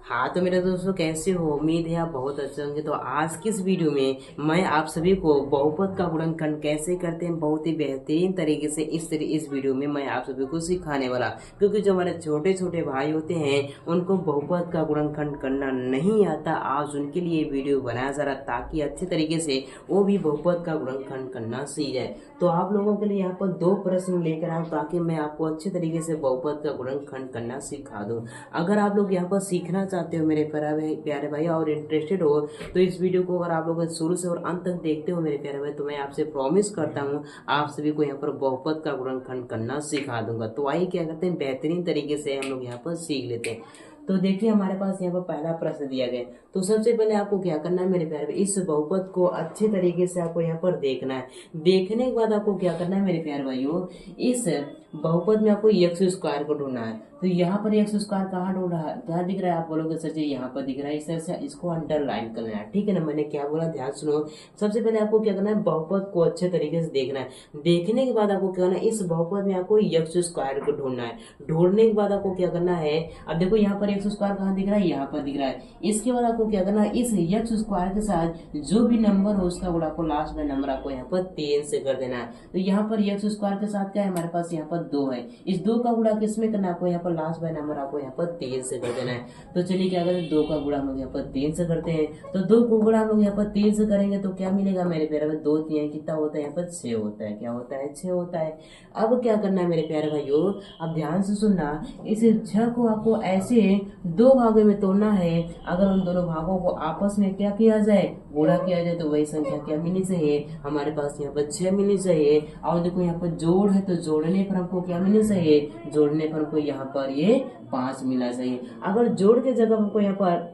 हाँ तो मेरे दोस्तों, कैसे हो? उम्मीद है आप बहुत अच्छे होंगे। तो आज की इस वीडियो में मैं आप सभी को बहुपद का गुणनखंड कैसे करते हैं बहुत ही बेहतरीन तरीके से इस वीडियो में मैं आप सभी को सिखाने वाला। क्योंकि जो हमारे छोटे छोटे भाई होते हैं उनको बहुपद का गुणनखंड करना नहीं आता। आज उनके लिए वीडियो बनाया जा रहा ताकि अच्छे तरीके से वो भी बहुपद का गुणनखंड करना सीख जाए। तो आप लोगों के लिए यहाँ पर दो प्रश्न लेकर आऊँ ताकि मैं आपको अच्छे तरीके से बहुपद का गुणनखंड करना सिखा दूँ। अगर आप लोग यहाँ पर सीखना चाहते हो मेरे प्यारे भाई और इंटरेस्टेड हो तो इस वीडियो को अगर आप लोग शुरू से और अंत तक देखते हो मेरे प्यारे भाई, तो मैं आपसे प्रॉमिस करता हूँ आप सभी को यहाँ पर बहुपद का गुणनखंड करना सिखा दूंगा। तो आइए क्या करते हैं, बेहतरीन तरीके से हम लोग यहाँ पर सीख लेते हैं। तो देखिए हमारे पास यहाँ पर पहला प्रश्न दिया गया। तो सबसे पहले आपको क्या करना है मेरे प्यारे भाई, इस बहुपद को अच्छे तरीके से आपको यहाँ पर देखना है। देखने के बाद आपको क्या करना है मेरे प्यारे भाइयों, इस बहुपद में आपको एक्स स्क्वायर को ढूंढना है। तो यहाँ पर एक्स स्क्वायर कहाँ ढूंढ रहा है, क्या दिख रहा है? आप बोलोगे सर जी यहाँ पर दिख रहा है। इस तरह से इसको अंडरलाइन करना है, ठीक है ना। मैंने क्या बोला, ध्यान सुनो। सबसे पहले आपको क्या करना है, बहुपद को अच्छे तरीके से देखना है। देखने के बाद आपको क्या करना है, इस बहुपद में आपको एक्स स्क्वायर को ढूंढना है। ढूंढने के बाद आपको क्या करना है, अब देखो यहाँ पर एक्स स्क्वायर कहाँ दिख रहा है, यहाँ पर दिख रहा है। इसके बाद आपको क्या करना है, इस एक्स स्क्वायर के साथ जो भी नंबर हो उसका गुणा को लास्ट में नंबर आपको यहाँ पर 3 से कर देना है। तो यहाँ पर एक्स स्क्वायर के साथ क्या है हमारे पास, यहाँ पर 2 है। इस 2 का गुणा किसमें करना है, आपको यहाँ पर लास्ट में नंबर आपको यहाँ पर 3 से कर देना है। तो चलिए क्या करें, 2 का गुणा हम लोग यहाँ पर 3 से करते हैं। तो 2 को गुणा हम लोग यहाँ पर 3 से करेंगे तो क्या मिलेगा मेरे प्यारे भाई, 2 3 कितना होता है, यहाँ पर 6 होता है। क्या होता है, 6 होता है। अब क्या करना है मेरे प्यारे भाइयों, अब ध्यान से सुनना। इस 6 को आपको ऐसे 2 भागों में तोड़ना है। अगर उन दोनों भागों को आपस में क्या किया जाए, गुणा किया जाए, तो वही संख्या क्या मिलनी चाहिए, हमारे पास यहाँ पर 6 मिलनी चाहिए। और देखो यहाँ पर जोड़ है तो जोड़ने पर हमको क्या मिलना चाहिए, जोड़ने पर हमको यहाँ पर ये 5 मिलना चाहिए। अगर जोड़ के जगह हमको यहाँ पर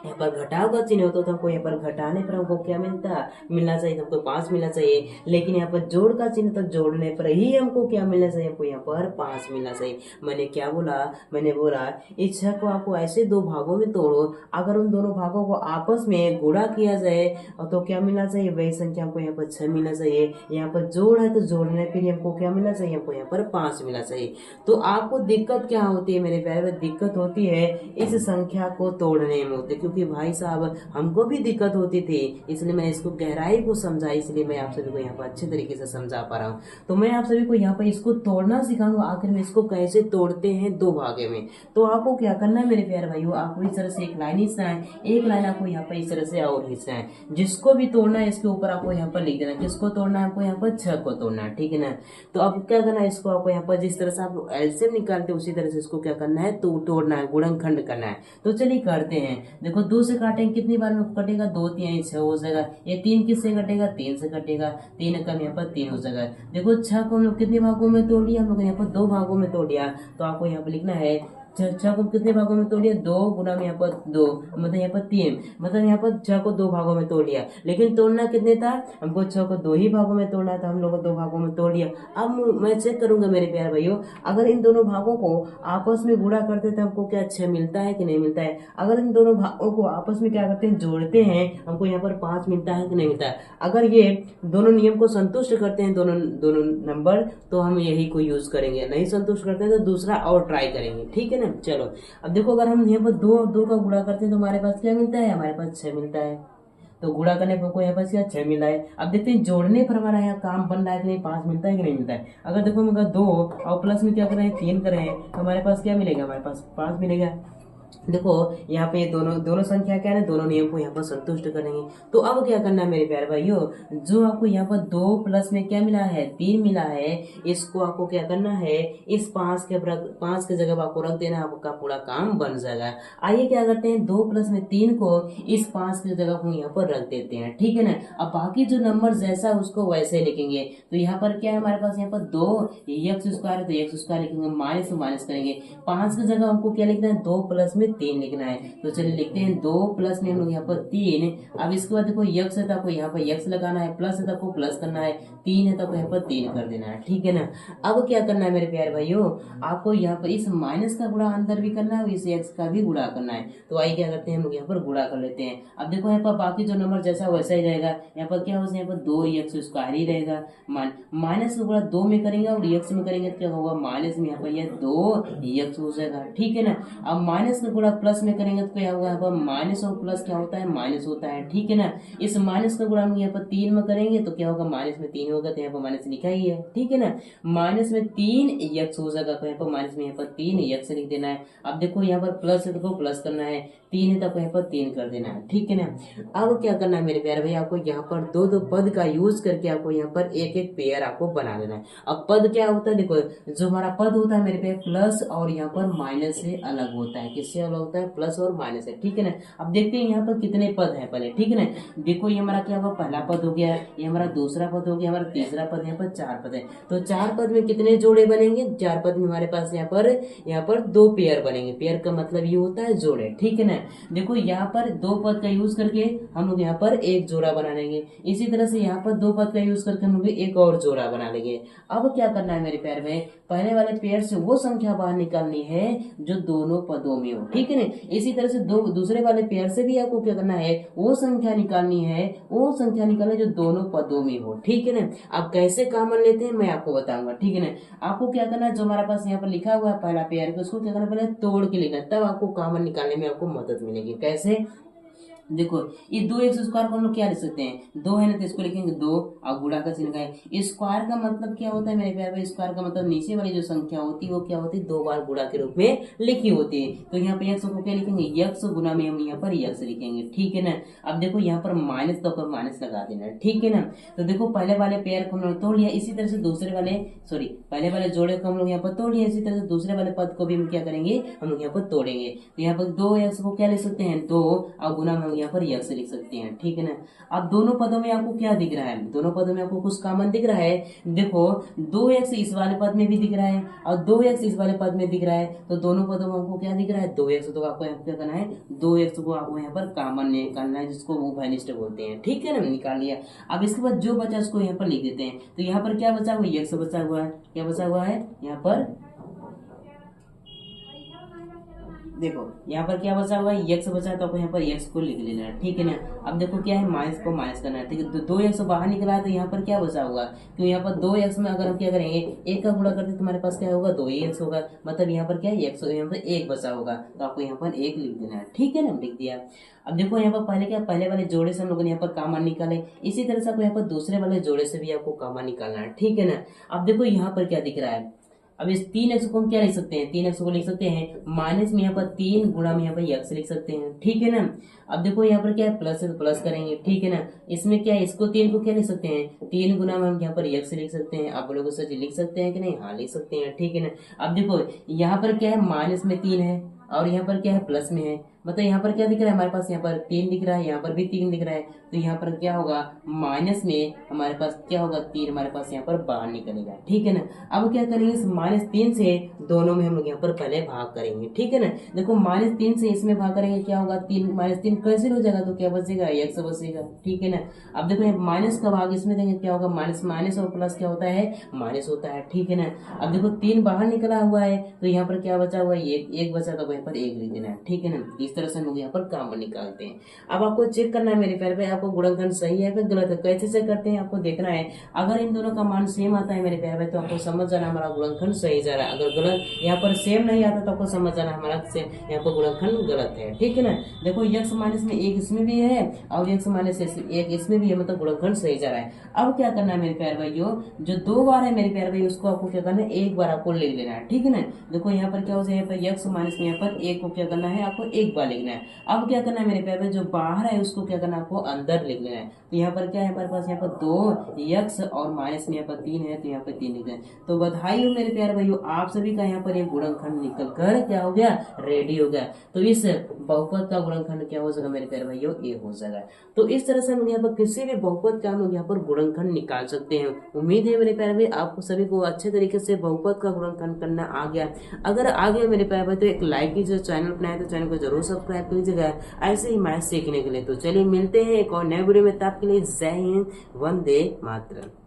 घटाव का चिन्ह होता तो हमको यहाँ पर घटाने पर हमको क्या मिलना चाहिए, हमको 5 मिलना चाहिए। लेकिन यहाँ पर जोड़ का चिन्ह तो जोड़ने पर ही हमको क्या मिलना चाहिए, हमको यहाँ पर 5 मिलना चाहिए। मैंने क्या बोला, मैंने बोला इस 6 को आपको ऐसे 2 भागों में तोड़ो। अगर उन दोनों भागों को आपस में गुणा किया जाए तो क्या मिलना चाहिए, वही संख्या हमको यहाँ पर 6 मिलना चाहिए। यहाँ पर जोड़ है तो जोड़ने पर ही हमको क्या मिलना चाहिए, हमको यहाँ पर 5 मिलना चाहिए। तो आपको दिक्कत क्या होती है मेरे प्यारे, दिक्कत होती है इस संख्या को तोड़ने में होती है। क्योंकि भाई साहब हमको भी दिक्कत होती थी, इसलिए मैं इसको गहराई को समझा, इसलिए मैं आप सभी को यहाँ पर अच्छे तरीके से समझा पा रहा हूँ। तो मैं आप सभी को यहाँ पर इसको तोड़ना सिखाऊंगा, आखिर में इसको कैसे तोड़ते हैं 2 भागे में। तो आपको क्या करना है मेरे प्यारे भाइयों, आपको इस तरह से एक लाइन खींचना है, एक लाइन आपको यहाँ पर इस तरह से और खींचना है। जिसको भी तोड़ना है इसके ऊपर आपको यहाँ पर लिख देना, किसको तोड़ना है, आपको यहाँ पर 6 को तोड़ना है, ठीक है ना। तो अब क्या करना है, इसको आपको यहाँ पर जिस तरह से आप एलसीएम निकालते उसी तरह से इसको क्या करना है, तो तोड़ना है, गुणनखंड करना है। तो चलिए करते हैं। देखो 2 से काटेंगे, कितनी बार में कटेगा, 2 3 6 हो जाएगा। ये 3 किससे कटेगा, 3 से कटेगा। 3 कम यहाँ पर 3 हो जाएगा। देखो 6 को हम लोग कितने भागों में तोड़ लिया, हम लोग यहाँ पर 2 भागों में तोड़ लिया। तो आपको यहाँ पर लिखना है 6 को कितने भागों में तोड़ लिया, 2 गुना में यहाँ पर 2 मतलब यहाँ पर 3, मतलब यहाँ पर 6 को 2 भागों में तोड़ लिया। लेकिन तोड़ना कितने था, हमको 6 को 2 ही भागों में तोड़ना था, हम लोग को 2 भागों में तोड़ लिया। अब मैं चेक करूंगा मेरे प्यारे भाइयों, अगर इन दोनों भागों को आपस में गुणा करते थे हमको क्या 6 मिलता है कि नहीं मिलता है। अगर इन दोनों भागों को आपस में क्या करते हैं, जोड़ते हैं, हमको यहाँ पर 5 मिलता है कि नहीं मिलता है। अगर ये दोनों नियम को संतुष्ट करते हैं दोनों दोनों नंबर, तो हम यही को यूज करेंगे। नहीं संतुष्ट करते हैं तो दूसरा और ट्राई करेंगे, ठीक है ना। चलो अब देखो, अगर हम यहाँ पर 2 और 2 का गुणा करते हैं तो हमारे पास क्या मिलता है, हमारे पास 6 मिलता है। तो गुणा करने पर हमको यहाँ पास क्या 6 मिला है। अब देखते हैं जोड़ने पर हमारा यहाँ काम बन रहा है कि नहीं, 5 मिलता है कि नहीं मिलता है। अगर देखो हम अगर 2 और प्लस में क्या करें, 3 करें तो हमारे पास क्या मिलेगा, हमारे पास 5 मिलेगा। देखो यहाँ पे दोनों दोनों संख्या क्या है, दोनों नियम को यहाँ पर संतुष्ट करेंगे। तो अब क्या करना है मेरे प्यारे भाइयों, जो आपको यहाँ पर 2 प्लस में क्या मिला है, 3 मिला है, इसको आपको क्या करना है, इस 5 के जगह आपको रख देना, आपका पूरा काम बन जाएगा। आइए क्या करते हैं, 2 प्लस में 3 को इस 5 की जगह को यहाँ पर रख देते हैं, ठीक है ना। अब बाकी जो नंबर जैसा उसको वैसे ही लिखेंगे। तो यहाँ पर क्या है हमारे पास, यहाँ पर 2 एक्स स्क्वायर है तो एक्स स्क्वायर लिखेंगे, माइनस माइनस करेंगे। 5 की जगह हमको क्या लिखना है, 2 प्लस में 3 लिखना है। तो चलिए लिखते हैं 2 प्लस में हम लोग यहाँ पर 3। अब इसके बाद देखो यक्स है तो आपको यहाँ पर यक्स लगाना है, प्लस है तो आपको प्लस करना है, 3 है तो आपको यहाँ पर 3 कर देना है, ठीक है ना। अब क्या करना है मेरे प्यारे भाइयों, आपको यहाँ पर इस माइनस का गुणा अंदर भी करना है और इस एक्स का भी गुणा करना है। तो आइए क्या करते हैं, हम लोग यहाँ पर गुणा कर लेते हैं। अब देखो यहाँ पर बाकी जो नंबर जैसा वैसा ही रहेगा। यहाँ पर क्या होगा, यहाँ पर 2 एक्स स्क्वायर ही रहेगा। माइनस का गुणा 2 में करेंगे और एक्स में करेंगे तो क्या होगा, माइनस में यहाँ पर यह 2 एक्स हो जाएगा, ठीक है ना। अब माइनस का गुणा प्लस में करेंगे तो क्या होगा, यहाँ पर माइनस और प्लस क्या होता है, माइनस होता है, ठीक है ना। इस माइनस का गुणा हम यहाँ पर 3 में करेंगे तो क्या होगा, माइनस में 3 होगा, तो यहाँ पर माइनस लिखा ही है, ठीक है ना। माइनस में 3 यक्स हो जाएगा, तो यहाँ पर माइनस में यहाँ पर 3 यक्स लिख देना है। अब देखो यहाँ पर प्लस है तो प्लस करना है, 3 है तो यहाँ पर 3 कर देना है, ठीक है ना। अब क्या करना है मेरे प्यारे भाई, आपको यहाँ पर दो दो पद का यूज करके आपको यहाँ पर एक एक पेयर आपको बना देना है। अब पद क्या होता है, देखो जो हमारा पद होता है मेरे पे प्लस और यहाँ पर माइनस से अलग होता है। किससे अलग होता है, प्लस और माइनस से, ठीक है ना। अब देखते हैं यहाँ पर कितने पद हैं पहले, ठीक है ना। देखो ये हमारा क्या होगा, पहला पद हो गया, ये हमारा दूसरा पद हो गया, हमारा तीसरा पद, यहाँ पर 4 पद है। तो 4 पद में कितने जोड़े बनेंगे, 4 पद में हमारे पास यहाँ पर 2 पेयर बनेंगे। पेयर का मतलब ये होता है जोड़े, ठीक है ना। देखो यहाँ पर 2 पद का यूज करके हम लोग यहाँ पर एक जोड़ा बना लेंगे। इसी तरह से यहाँ पर 2 पद का यूज करके हम लोग एक और जोड़ा बना लेंगे। अब क्या करना है मेरे प्यारे में, पहले वाले पेयर से वो संख्या बाहर निकालनी है जो दोनों पदों में हो, ठीक है ना। इसी तरह से दूसरे वाले पेयर से भी आपको क्या करना है, वो संख्या निकालनी है, वो संख्या निकालना जो दोनों पदों में हो, ठीक है ना। अब कैसे कॉमन लेते हैं मैं आपको बताऊंगा, ठीक है ना। आपको क्या करना है, जो हमारे पास यहाँ पर लिखा हुआ है पहला पेयर को, उसको क्या करना, पहले तोड़ के लिखना, तब आपको कॉमन निकालने में आपको मदद मिलेगी। कैसे, देखो ये 2x स्क्वायर को हम लोग क्या लिख सकते हैं, 2 है ना, तो इसको लिखेंगे 2 और गुणा का चिन्ह है। स्क्वायर का मतलब क्या होता है मेरे प्यारे भाई, स्क्वायर का मतलब नीचे वाली जो संख्या होती है वो क्या होती है, 2 बार गुणा के रूप में लिखी होती है। तो यहाँ पे x को क्या लिखेंगे, x गुणा में हम यहाँ पर x लिखेंगे, ठीक है ना। अब देखो यहाँ पर माइनस तो माइनस लगा देना है, ठीक है ना। तो देखो पहले वाले पेयर को हम लोग तोड़ लिया, इसी तरह से दूसरे वाले पहले वाले जोड़े को हम लोग यहाँ पर तोड़ लिया, इसी तरह से दूसरे वाले पद को भी हम क्या करेंगे, हम लोग यहाँ पर तोड़ेंगे। तो यहाँ पर 2x को क्या लिख सकते हैं, 2 और गुणा में हम यहाँ पर x लिख सकते हैं, ठीक है ना। अब दोनों पदों में आपको क्या दिख रहा है, दोनों पदों में आपको कुछ कॉमन दिख रहा है। देखो 2x इस वाले पद में भी दिख रहा है और 2x इस वाले पद में दिख रहा है, तो दोनों पदों में आपको क्या दिख रहा है, 2x। तो आपको यहाँ क्या करना है, 2x को आपको यहाँ पर कॉमन निकालना है, जिसको उभयनिष्ठ बोलते हैं, ठीक है ना। निकाल लिया। अब इसके बाद जो बचा उसको यहाँ पर लिख देते हैं। तो यहाँ पर क्या बचा हुआ, x बचा हुआ है, क्या बचा हुआ है यहाँ पर, देखो यहाँ पर क्या बचा हुआ है, x बचा है, तो आपको यहाँ पर x को लिख लेना है, ठीक है ना। अब देखो क्या है, माइनस को माइनस करना है, ठीक है। तो 2x बाहर निकला है, तो यहाँ पर क्या बचा होगा, क्योंकि यहाँ पर 2x में अगर हम क्या करेंगे, एक का गुणा करते तुम्हारे पास क्या होगा, 2x होगा, मतलब यहाँ पर क्या है, x यहाँ पर 1 बचा होगा, तो आपको यहाँ पर 1 लिख देना है, ठीक है ना, लिख दिया। अब देखो यहाँ पर पहले क्या, पहले वाले जोड़े से हम लोगों ने यहाँ पर कॉमन निकाले, इसी तरह से आपको यहाँ पर दूसरे वाले जोड़े से भी आपको कॉमन निकालना है, ठीक है ना। अब देखो यहाँ पर क्या दिख रहा है, अब इस 3x को हम क्या लिख सकते हैं, 3x को लिख सकते हैं माइनस में यहाँ पर 3 गुणा में यहाँ पर x लिख सकते हैं, ठीक है ना। अब देखो यहाँ पर क्या है, प्लस है तो प्लस करेंगे, ठीक है ना। इसमें क्या है, इसको 3 को क्या लिख सकते हैं, 3 गुणा में हम यहाँ पर x लिख सकते हैं। आप लोग सच लिख सकते हैं कि नहीं, हाँ लिख सकते हैं, ठीक है ना। अब देखो यहाँ पर क्या है, माइनस में 3 है और यहाँ पर क्या है, प्लस में है, मतलब यहाँ पर क्या दिख रहा है हमारे पास, यहाँ पर 3 दिख रहा है, यहाँ पर भी 3 दिख रहा है। तो यहाँ पर क्या होगा, माइनस में हमारे पास क्या होगा, 3 हमारे पास यहाँ पर बाहर निकलेगा, ठीक है ना। अब क्या करेंगे, इस -3 से दोनों में हम लोग यहाँ पर पहले भाग करेंगे, ठीक है ना। देखो -3 से इसमें भाग करेंगे, क्या होगा, 3 -3 कैंसिल हो जाएगा, तो क्या बचेगा, x बचेगा, ठीक है ना। अब देखो माइनस का भाग इसमें देंगे, क्या होगा, माइनस माइनस और प्लस क्या होता है, माइनस होता है, ठीक है ना। अब देखो 3 बाहर निकला हुआ है, तो यहाँ पर क्या बचा हुआ है, 1 बचा, तो यहाँ पर 1 लिख देना है, ठीक है ना। इस तरह से हम लोग यहाँ पर कॉमन निकालते हैं। अब आपको चेक करना है मेरे प्यारे भाई, आपको गुणनखंड सही है कि गलत है, कैसे चेक करते हैं आपको देखना है। अगर इन दोनों का मान सेम आता है मेरे प्यारे भाई, तो आपको समझ जाना हमारा गुणनखंड सही जा रहा है। अगर गलत यहाँ पर सेम नहीं आता तो आपको समझ जाना हमारा यहाँ पर गुणनखंड गलत है, ठीक है ना। देखो x माइनस में 1 इसमें भी है और x माइनस 1 इसमें भी है, मतलब गुणनखंड सही जा रहा है। अब क्या करना है मेरे प्यारे भाइयों, जो 2 बार है मेरे प्यारे भाई उसको आपको क्या करना है, 1 बार आपको लिख लेना है, ठीक है ना। देखो यहाँ पर क्या हो जाए, x माइनस में यहाँ पर 1 को क्या करना है, आपको 1 बार लिखना है। अब क्या करना है मेरे प्यारे भाई, जो बाहर है उसको क्या करना है, आपको अंदर लिख लेना है। तो यहाँ पर क्या है हमारे पास, यहाँ पर 2x और माइनस में यहाँ पर 3 है, तो यहाँ पर 3 लिख दें। तो बधाई हो मेरे प्यारे भाइयों, आप सभी का यहाँ पर एक गुणनखंड निकल कर क्या हो गया, रेडी हो गया। तो इस बहुपद का गुणनखंड क्या हो जाएगा मेरे प्यारे भाइयों, ये हो जाएगा। तो इस तरह से हम यहाँ पर किसी भी बहुपद का हम लोग यहाँ पर गुणनखंड निकाल सकते हैं। उम्मीद है मेरे प्यारे भाई आपको सभी को अच्छे तरीके से बहुपद का गुणनखंड करना आ गया। अगर आ गया मेरे प्यारे भाई तो एक लाइक कीजिए, चैनल बनाए तो चैनल को जरूर सब्सक्राइब कीजिएगा ऐसे ही मैथ सीखने के लिए। तो चलिए मिलते हैं एक और नए वीडियो में, तब के लिए जय हिंद, वंदे मातरम।